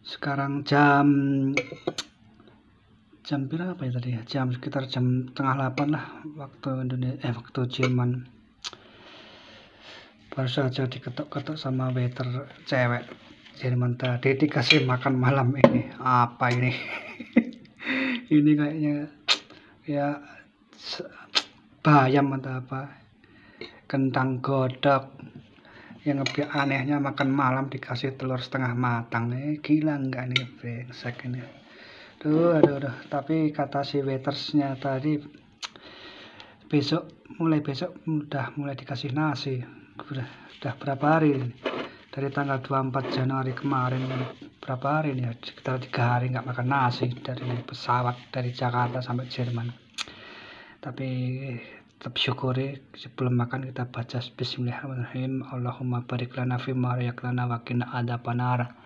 Sekarang jam berapa ya tadi ya? Sekitar jam 7:30 lah waktu Indonesia, waktu Jerman. Baru saja diketok-ketok sama waiter cewek Jerman tadi, dikasih makan malam ini. Apa ini? Ini kayaknya ya bayam atau apa, kentang godok. Yang lebih anehnya makan malam dikasih telur setengah matang. Gila enggak nih, brengsek ini. Aduh. Tapi kata si waitersnya tadi, mulai besok udah mulai dikasih nasi. Udah berapa hari ini? Dari tanggal 24 Januari kemarin, berapa hari ini ya? Sekitar 3 hari nggak makan nasi dari pesawat dari Jakarta sampai Jerman. Tapi tetap syukuri, sebelum makan kita baca bismillahirrahmanirrahim, Allahumma barik lana fima razaqtana wa qina adzabannar.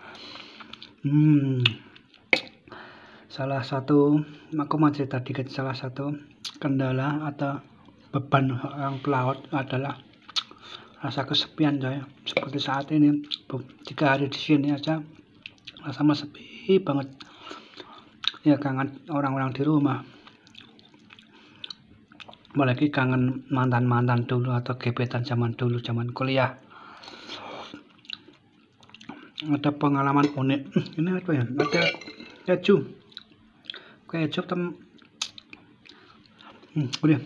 Salah satu, aku mau cerita dikit, salah satu kendala atau beban orang pelaut adalah rasa kesepian, coy. Seperti saat ini 3 hari di sini aja sama sepi banget. Ya kangen orang-orang di rumah. Apalagi kangen mantan-mantan dulu atau gebetan zaman dulu, zaman kuliah. Ada pengalaman unik. Ini apa ya? Ada keju udah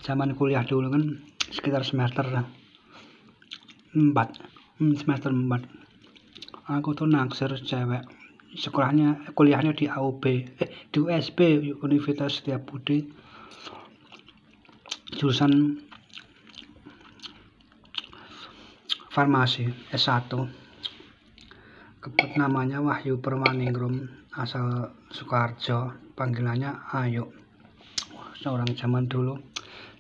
zaman kuliah dulu kan, sekitar semester 4 aku tuh naksir cewek, kuliahnya di AUB, di USB, Universitas Setiabudi, jurusan farmasi S1. Namanya Wahyu Permaningrum, asal Sukoharjo, panggilannya Ayu. Seorang zaman dulu,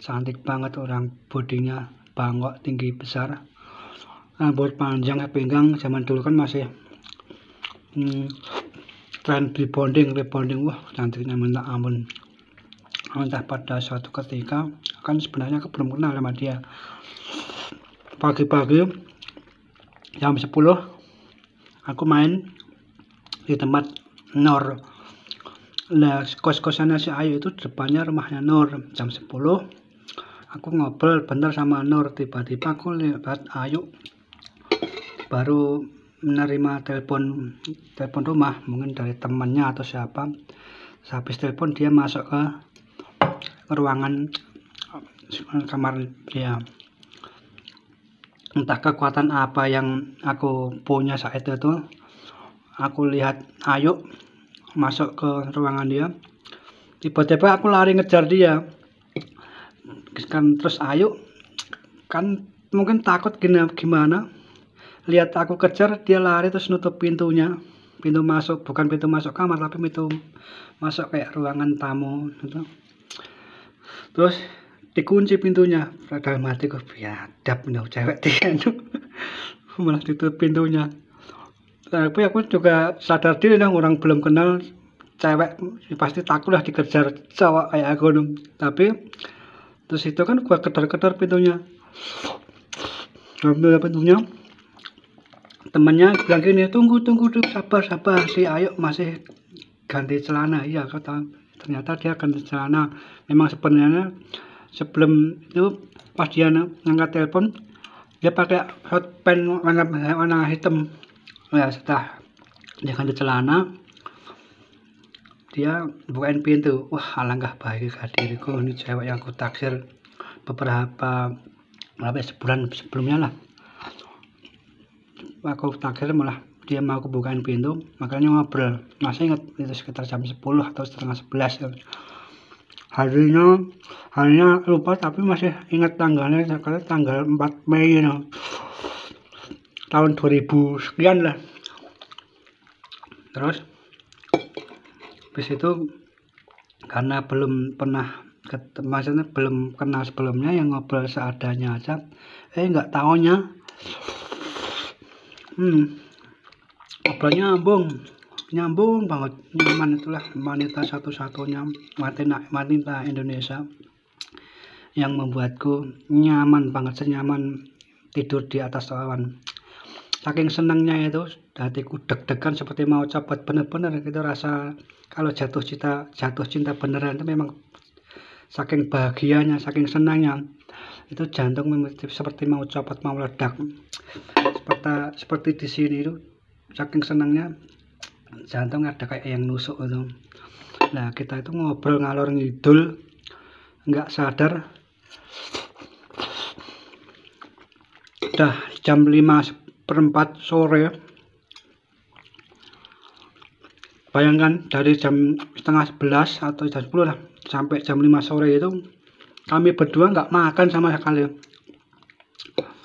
cantik banget, orang bodinya bangkok, tinggi besar, rambut panjang pinggang. Zaman dulu kan masih tren rebonding, wah cantiknya minta ampun. Entah pada suatu ketika, kan sebenarnya aku belum kenal sama dia. Pagi-pagi jam 10 aku main di tempat Nur. Nah, kos-kosannya si Ayu itu depannya rumahnya Nur. Jam 10 aku ngobrol bentar sama Nur, tiba-tiba aku lihat Ayu baru menerima telepon rumah, mungkin dari temannya atau siapa. Habis telepon dia masuk ke ruangan kamar dia. Entah kekuatan apa yang aku punya saat itu, aku lihat Ayu masuk ke ruangan dia, tiba-tiba aku lari ngejar dia kan. Terus Ayu kan mungkin takut gimana, lihat aku kejar, dia lari terus nutup pintu masuk, bukan pintu masuk kamar tapi pintu masuk kayak ruangan tamu gitu. Terus dikunci pintunya. Dalam hatiku, biadab nih cewek dia malah ditutup pintunya. Tapi aku juga sadar diri dong, orang belum kenal cewek pasti takut lah dikejar cowok kayak aku. Tapi terus itu kan gua kedar pintunya, temannya bilang gini, tunggu sabar, si Ayu masih ganti celana. Iya, kata, ternyata dia ganti celana. Memang sebenarnya sebelum itu pas dia ngangkat telepon, dia pakai hot pants warna hitam. Ya, setelah dia ganti celana, dia bukain pintu. Wah, alangkah bahagia diriku, ini cewek yang aku taksir sebulan sebelumnya lah. Aku taksir malah dia mau aku bukain pintu, makanya ngobrol. Masih ingat itu sekitar jam 10 atau setengah 11. Harinya lupa, tapi masih ingat tanggalnya, tanggal 4 Mei tahun 2000 sekian lah. Terus habis itu, karena belum pernah maksudnya belum kenal sebelumnya, yang ngobrol seadanya aja, nggak taunya ngobrolnya nyambung banget, nyaman. Itulah wanita satu-satunya, wanita Indonesia yang membuatku nyaman banget, senyaman tidur di atas awan. saking senangnya itu hatiku deg-degan seperti mau copot bener-bener gitu rasa kalau jatuh cinta beneran itu memang saking bahagianya, saking senangnya itu jantung seperti mau copot, mau meledak. Seperti di sini itu saking senangnya jantung ada kayak yang nusuk itu. Nah kita itu ngobrol ngalor ngidul nggak sadar udah jam 5:04 sore. Bayangkan dari jam setengah 11 atau jam 10 lah sampai jam 5 sore itu kami berdua nggak makan sama sekali.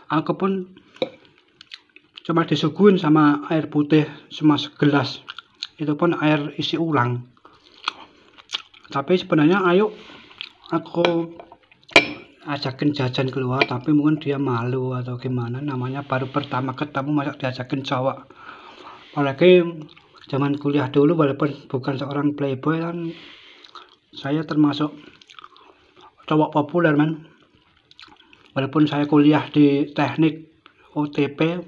Aku pun cuma disuguhin sama air putih cuma segelas, itu pun air isi ulang. Tapi sebenarnya ayo aku ajakin jajan keluar, tapi mungkin dia malu atau gimana, namanya baru pertama ketemu masa diajakin cowok. Apalagi zaman kuliah dulu, walaupun bukan seorang playboy kan saya termasuk cowok populer man. Walaupun saya kuliah di teknik OTP,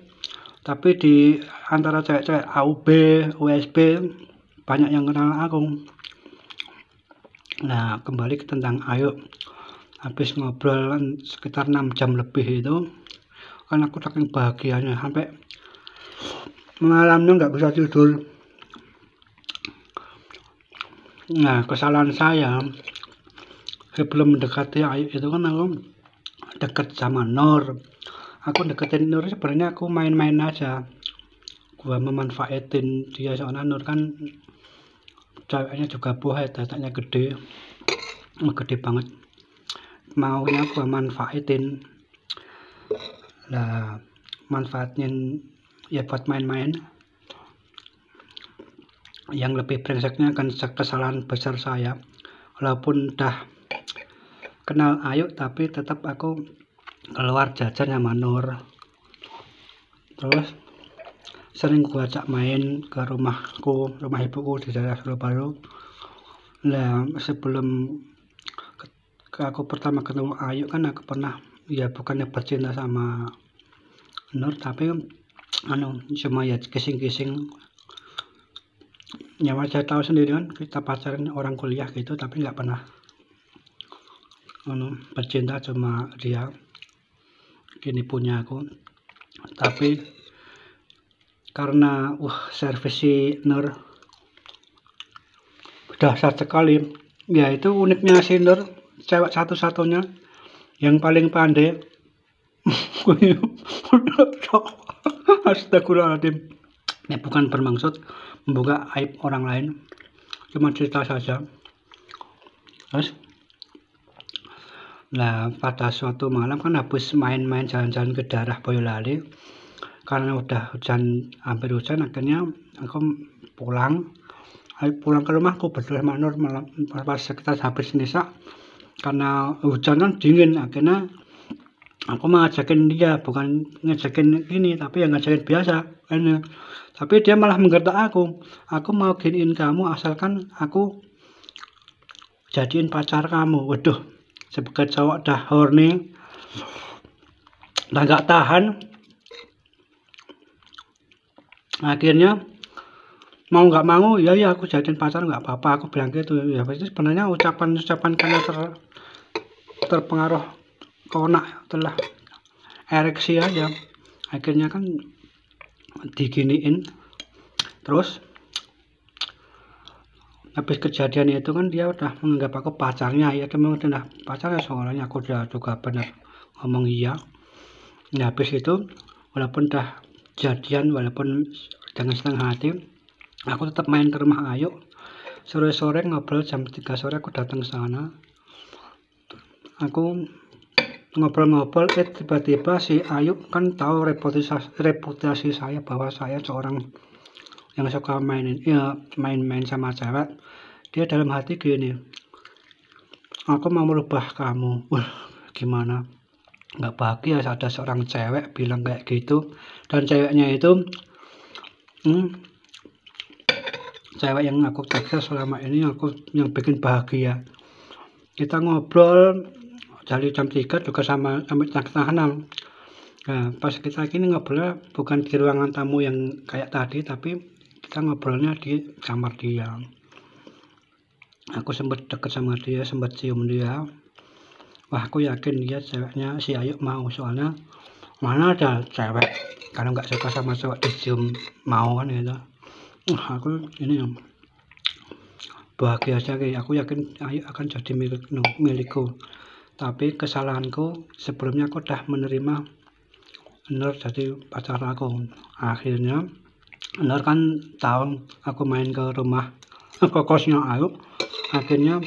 tapi di antara cewek-cewek AUB, USB banyak yang kenal aku. Nah kembali ke tentang ayo, habis ngobrol sekitar 6 jam lebih itu kan aku saking bahagianya sampai malamnya nggak bisa tidur. Nah kesalahan saya sebelum mendekati Ayu itu kan aku deket sama Nur. Aku deketin Nur sebenarnya aku main-main aja, gua memanfaatin dia soalnya Nur kan ceweknya juga buah, datanya gede banget, maunya gua manfaatin. Nah manfaatnya ya buat main-main. Yang lebih brengseknya kan kesalahan besar saya, walaupun udah kenal Ayu tapi tetap aku keluar jajan sama Nur. Terus sering gua ajak main ke rumah ibuku di daerah Surabaya. Nah sebelum aku pertama ketemu Ayu kan aku pernah ya bukannya bercinta sama Nur, tapi cuma ya kissing ya saya tahu sendiri kan kita pacaran orang kuliah gitu, tapi nggak pernah bercinta, cuma dia gini punya aku. Tapi karena servis si Nur dahsyat sekali ya, itu uniknya si Nur, cewek satu-satunya yang paling pandai. Astagfirullahaladzim, ini bukan bermaksud membuka aib orang lain, cuma cerita saja. Terus nah pada suatu malam kan habis main-main jalan-jalan ke daerah Boyolali, karena udah hampir hujan, akhirnya aku pulang ke rumahku berdua sama Nur malam pas sekitar habis nisa. Karena hujan kan dingin, akhirnya aku ngajakin dia, bukan ngajakin ini tapi yang ngajakin biasa ini. Tapi dia malah menggertak aku mau giniin kamu asalkan aku jadiin pacar kamu. Waduh, sebagai cowok dah horny, udah gak tahan, akhirnya mau nggak mau ya aku jadiin pacar nggak apa-apa, aku bilang gitu ya. Pasti sebenarnya ucapan karena terpengaruh konak telah ereksi aja, akhirnya kan diginiin. Terus habis kejadian itu kan dia udah menganggap aku pacarnya, ya memang udah pacarnya soalnya aku udah juga benar ngomong iya. Nah habis itu walaupun udah jadian, walaupun dengan setengah hati, aku tetap main ke rumah Ayu. Sore-sore ngobrol jam 3 sore aku datang ke sana. Aku ngobrol-ngobrol, tiba-tiba si Ayu kan tahu reputasi saya bahwa saya seorang yang suka main-main sama cewek. Dia dalam hati gini, aku mau merubah kamu. Gimana nggak bahagia ada seorang cewek bilang kayak gitu, dan ceweknya itu cewek yang aku taksir selama ini, aku yang bikin bahagia. Kita ngobrol dari jam 3 juga sampai setengah 6. Nah, pas kita gini ngobrolnya bukan di ruangan tamu yang kayak tadi, tapi kita ngobrolnya di kamar dia. Aku sempet deket sama dia, sempet cium dia. Wah, aku yakin dia ceweknya si Ayu mau, soalnya mana ada cewek kalau nggak suka sama cowok dicium mau kan gitu. Aku ini bahagia aja, aku yakin Ayu akan jadi milikku. Tapi kesalahanku sebelumnya aku udah menerima Nur jadi pacar aku. Akhirnya Nur kan tahu aku main ke rumah ke kosnya Ayu. Akhirnya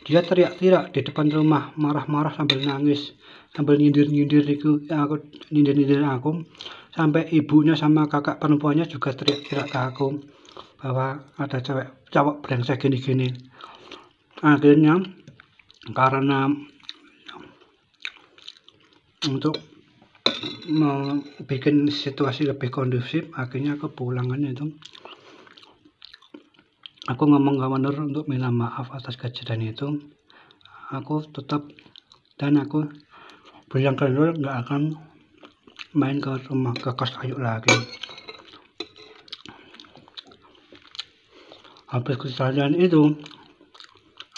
dia teriak-teriak di depan rumah, marah-marah sambil nangis, sambil nyindir-nyindir aku, nyindir-nyindir aku, sampai ibunya sama kakak perempuannya juga teriak-teriak ke aku bahwa ada cowok brengsek gini-gini. Akhirnya karena untuk bikin situasi lebih kondusif, akhirnya aku pulangannya itu aku ngomong ke Nur untuk minta maaf atas kejadian itu. Aku tetap dan aku bilang ke Nur nggak akan main ke rumah ke kos Ayu lagi. Habis kejadian itu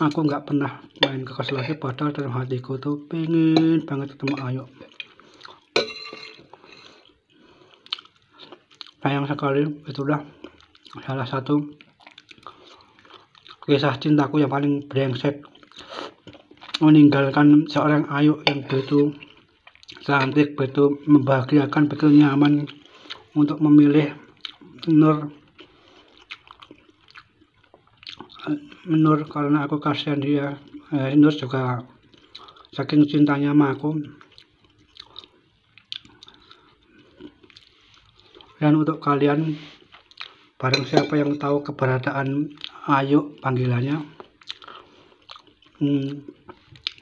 aku nggak pernah main ke kos lagi, padahal dalam hatiku tuh pengen banget ketemu Ayu. Sayang sekali, itulah salah satu kisah cintaku yang paling brengsek, meninggalkan seorang Ayu yang begitu cantik, begitu membahagiakan, begitu nyaman untuk memilih Nur karena aku kasihan dia. Nur juga saking cintanya sama aku. Dan untuk kalian, barang siapa yang tahu keberadaan Ayu panggilannya,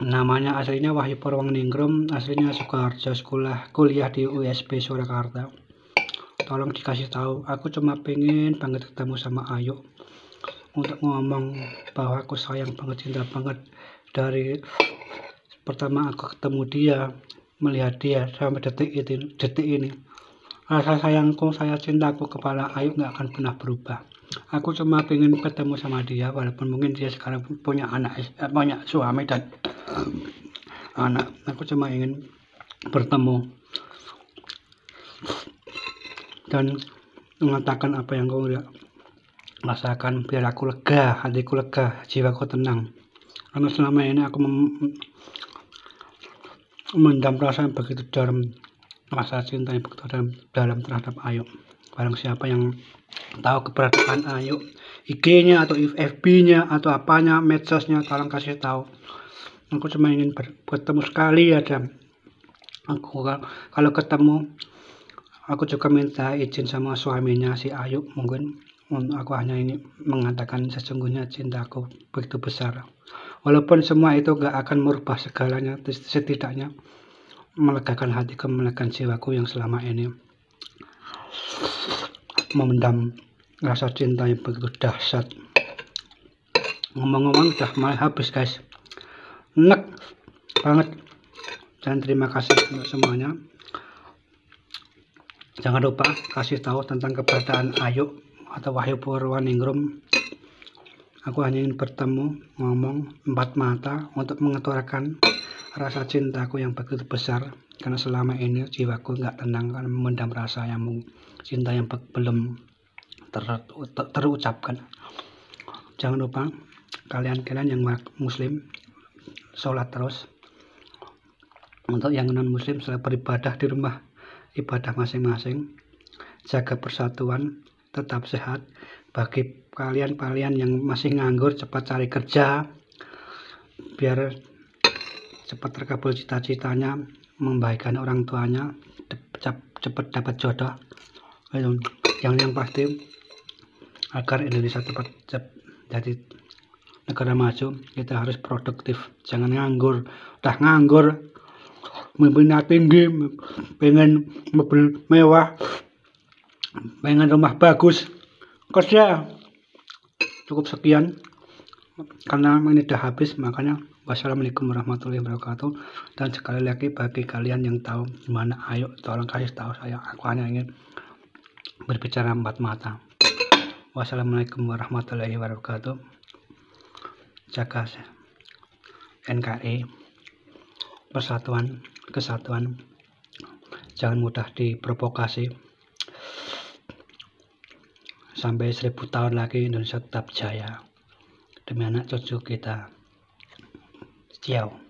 namanya aslinya Wahyu Purwaningrum, aslinya Sukoharjo, kuliah di USP Surakarta. Tolong dikasih tahu, aku cuma pengen banget ketemu sama Ayu untuk ngomong bahwa aku sayang banget, cinta banget dari pertama aku ketemu dia, melihat dia sampai detik ini. Rasa sayangku, cintaku kepada Ayu nggak akan pernah berubah. Aku cuma pengen ketemu sama dia, walaupun mungkin dia sekarang punya punya suami dan anak. Aku cuma ingin bertemu dan mengatakan apa yang kau rasakan, biar aku lega, hatiku lega, jiwaku tenang. Karena selama ini aku memendam rasa yang begitu dalam, rasa cinta yang begitu dalam terhadap Ayu. Barang siapa yang tahu keberadaan Ayu, IG-nya atau FB-nya atau apanya, medsosnya, tolong kasih tahu. Aku cuma ingin bertemu sekali aja. Aku kalau ketemu, aku juga minta izin sama suaminya si Ayu. Mungkin aku hanya ini mengatakan sesungguhnya cintaku begitu besar. Walaupun semua itu gak akan merubah segalanya, setidaknya melegakan hatiku, melegakan jiwaku yang selama ini memendam rasa cinta yang begitu dahsyat. Ngomong-ngomong udah mulai habis guys, enak banget. Dan terima kasih untuk semuanya. Jangan lupa kasih tahu tentang keberadaan Ayu atau Wahyu Purwaningrum. Aku hanya ingin bertemu, ngomong empat mata untuk mengutarakan rasa cintaku yang begitu besar. Karena selama ini jiwaku nggak tenang karena memendam rasa yang cinta yang belum terucapkan. Jangan lupa kalian yang muslim sholat terus. Untuk yang non muslim selalu beribadah di rumah ibadah masing-masing. Jaga persatuan, tetap sehat. Bagi kalian yang masih nganggur, cepat cari kerja biar cepat terkabul cita-citanya, membahagiakan orang tuanya, cepat dapat jodoh. Yang pasti agar Indonesia cepat jadi negara maju, kita harus produktif, jangan nganggur. Udah nganggur, mimpinya tinggi, pengen mobil mewah, pengen rumah bagus, kerja. Cukup sekian karena ini udah habis, makanya Wassalamualaikum warahmatullahi wabarakatuh. Dan sekali lagi bagi kalian yang tahu gimana, ayo tolong kasih tahu saya. Aku hanya ingin berbicara empat mata. Wassalamualaikum warahmatullahi wabarakatuh. Jaga NKRI, persatuan, kesatuan. Jangan mudah diprovokasi. Sampai 1000 tahun lagi Indonesia tetap jaya. Demi anak cucu kita. Ciao.